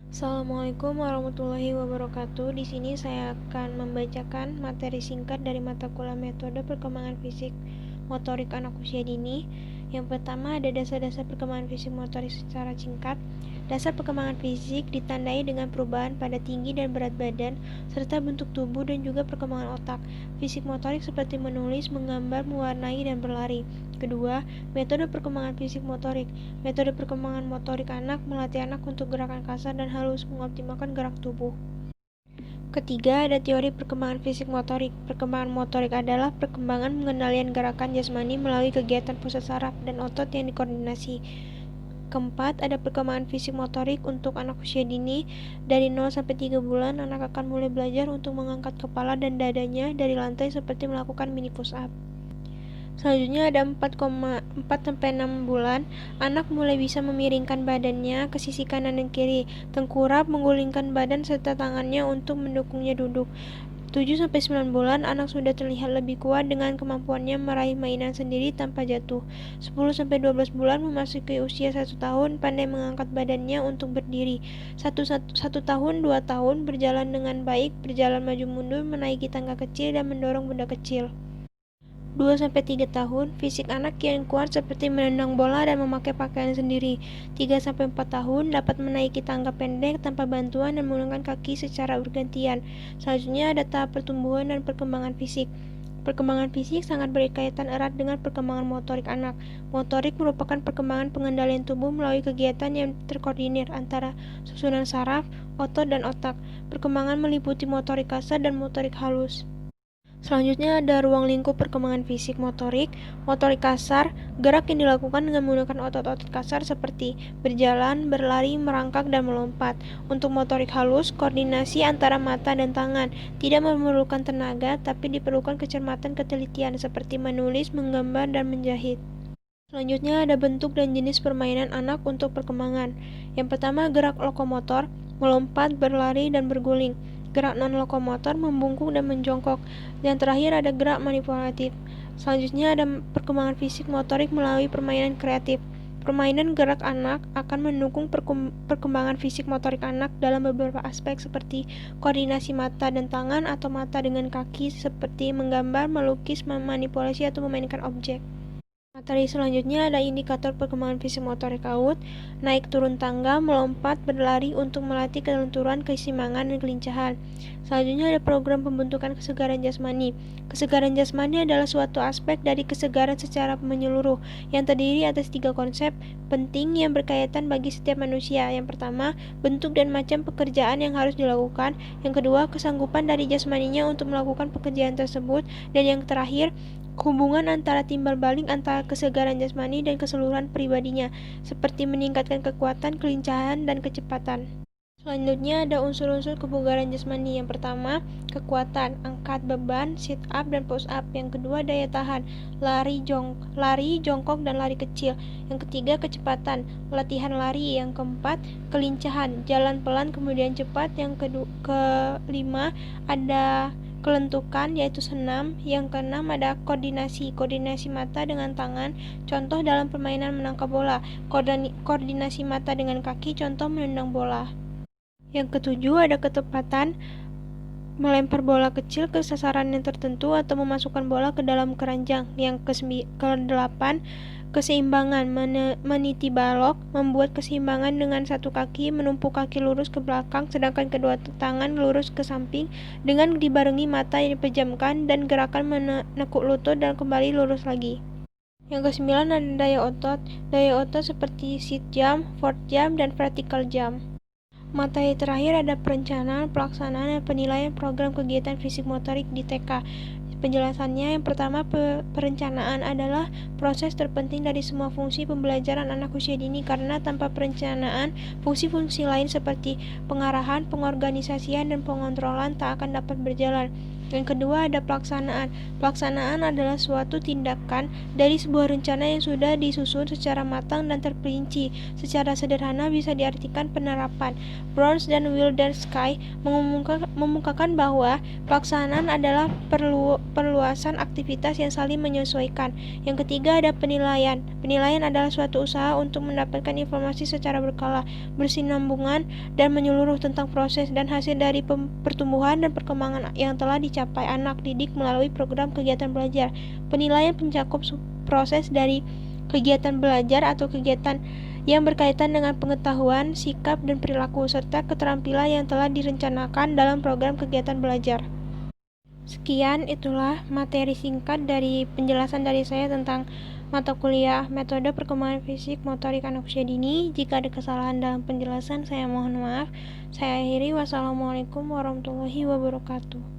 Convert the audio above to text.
Assalamualaikum warahmatullahi wabarakatuh. Di sini saya akan membacakan materi singkat dari mata kuliah metode perkembangan fisik motorik anak usia dini. Yang pertama ada dasar-dasar perkembangan fisik motorik secara singkat. Dasar perkembangan fisik ditandai dengan perubahan pada tinggi dan berat badan, serta bentuk tubuh dan juga perkembangan otak. Fisik motorik seperti menulis, menggambar, mewarnai, dan berlari. Kedua, metode perkembangan fisik motorik. Metode perkembangan motorik anak melatih anak untuk gerakan kasar dan halus, mengoptimalkan gerak tubuh. Ketiga, ada teori perkembangan fisik motorik. Perkembangan motorik adalah perkembangan pengendalian gerakan jasmani melalui kegiatan pusat saraf dan otot yang dikoordinasi. Keempat, ada perkembangan fisik motorik untuk anak usia dini. Dari 0 sampai 3 bulan, anak akan mulai belajar untuk mengangkat kepala dan dadanya dari lantai seperti melakukan mini push up. Selanjutnya ada 4,4-6 bulan, anak mulai bisa memiringkan badannya ke sisi kanan dan kiri, tengkurap, menggulingkan badan serta tangannya untuk mendukungnya duduk. 7-9 bulan, anak sudah terlihat lebih kuat dengan kemampuannya meraih mainan sendiri tanpa jatuh. 10-12 bulan memasuki usia 1 tahun, pandai mengangkat badannya untuk berdiri. 1 tahun, 2 tahun, berjalan dengan baik, berjalan maju mundur, menaiki tangga kecil, dan mendorong benda kecil. 2-3 tahun, fisik anak kian kuat seperti menendang bola dan memakai pakaian sendiri. 3-4 tahun, dapat menaiki tangga pendek tanpa bantuan dan menggunakan kaki secara bergantian. Selanjutnya ada tahap pertumbuhan dan perkembangan fisik. Perkembangan fisik sangat berkaitan erat dengan perkembangan motorik anak. Motorik merupakan perkembangan pengendalian tubuh melalui kegiatan yang terkoordinir antara susunan saraf, otot, dan otak. Perkembangan meliputi motorik kasar dan motorik halus. Selanjutnya ada ruang lingkup perkembangan fisik motorik. Motorik kasar, gerak yang dilakukan dengan menggunakan otot-otot kasar seperti berjalan, berlari, merangkak, dan melompat. Untuk motorik halus, koordinasi antara mata dan tangan. Tidak memerlukan tenaga, tapi diperlukan kecermatan ketelitian seperti menulis, menggambar, dan menjahit. Selanjutnya ada bentuk dan jenis permainan anak untuk perkembangan. Yang pertama, gerak lokomotor, melompat, berlari, dan berguling. Gerak non-lokomotor, membungkuk dan menjongkok. Dan terakhir ada gerak manipulatif. Selanjutnya ada perkembangan fisik motorik melalui permainan kreatif. Permainan gerak anak akan mendukung perkembangan fisik motorik anak dalam beberapa aspek seperti koordinasi mata dan tangan atau mata dengan kaki seperti menggambar, melukis, memanipulasi, atau memainkan objek. Materi selanjutnya ada indikator perkembangan fisik motorik AUD, naik turun tangga, melompat, berlari untuk melatih kelenturan, keseimbangan, dan kelincahan. Selanjutnya ada program pembentukan kesegaran jasmani. Kesegaran jasmani adalah suatu aspek dari kesegaran secara menyeluruh yang terdiri atas 3 konsep penting yang berkaitan bagi setiap manusia. Yang pertama, bentuk dan macam pekerjaan yang harus dilakukan. Yang kedua, kesanggupan dari jasmaninya untuk melakukan pekerjaan tersebut. Dan yang terakhir, hubungan antara timbal balik antara kesegaran jasmani dan keseluruhan pribadinya, seperti meningkatkan kekuatan, kelincahan, dan kecepatan. Selanjutnya ada unsur-unsur kebugaran jasmani. Yang pertama, kekuatan, angkat beban, sit up, dan push up. Yang kedua, daya tahan, lari, jongkok, dan lari kecil. Yang ketiga, kecepatan, latihan lari. Yang keempat, kelincahan, jalan pelan kemudian cepat. Yang kelima, ada kelentukan yaitu senam. Yang keenam ada koordinasi mata dengan tangan, contoh dalam permainan menangkap bola. Koordinasi mata dengan kaki, contoh menendang bola. Yang ketujuh ada ketepatan, melempar bola kecil ke sasaran yang tertentu atau memasukkan bola ke dalam keranjang. Yang kedelapan, keseimbangan, meniti balok, membuat keseimbangan dengan satu kaki, menumpuk kaki lurus ke belakang sedangkan kedua tangan lurus ke samping dengan dibarengi mata yang dipejamkan dan gerakan menekuk lutut dan kembali lurus lagi. Yang kesembilan ada daya otot. Daya otot seperti sit jump, forward jump, dan vertical jump. Materi terakhir ada perencanaan, pelaksanaan, dan penilaian program kegiatan fisik motorik di TK. Penjelasannya, yang pertama, perencanaan adalah proses terpenting dari semua fungsi pembelajaran anak usia dini karena tanpa perencanaan, fungsi-fungsi lain seperti pengarahan, pengorganisasian, dan pengontrolan tak akan dapat berjalan. Yang kedua ada pelaksanaan. Pelaksanaan adalah suatu tindakan dari sebuah rencana yang sudah disusun secara matang dan terperinci. Secara sederhana bisa diartikan penerapan. Browns dan Wilderskay mengemukakan bahwa pelaksanaan adalah perluasan aktivitas yang saling menyesuaikan. Yang ketiga ada penilaian. Penilaian adalah suatu usaha untuk mendapatkan informasi secara berkala, bersinambungan, dan menyeluruh tentang proses dan hasil dari pertumbuhan dan perkembangan yang telah dicapai anak didik melalui program kegiatan belajar. Penilaian mencakup proses dari kegiatan belajar atau kegiatan yang berkaitan dengan pengetahuan, sikap, dan perilaku, serta keterampilan yang telah direncanakan dalam program kegiatan belajar. Sekian, itulah materi singkat dari penjelasan dari saya tentang mata kuliah metode perkembangan fisik motorik anak usia dini. Jika ada kesalahan dalam penjelasan, saya mohon maaf. Saya akhiri. Wassalamualaikum warahmatullahi wabarakatuh.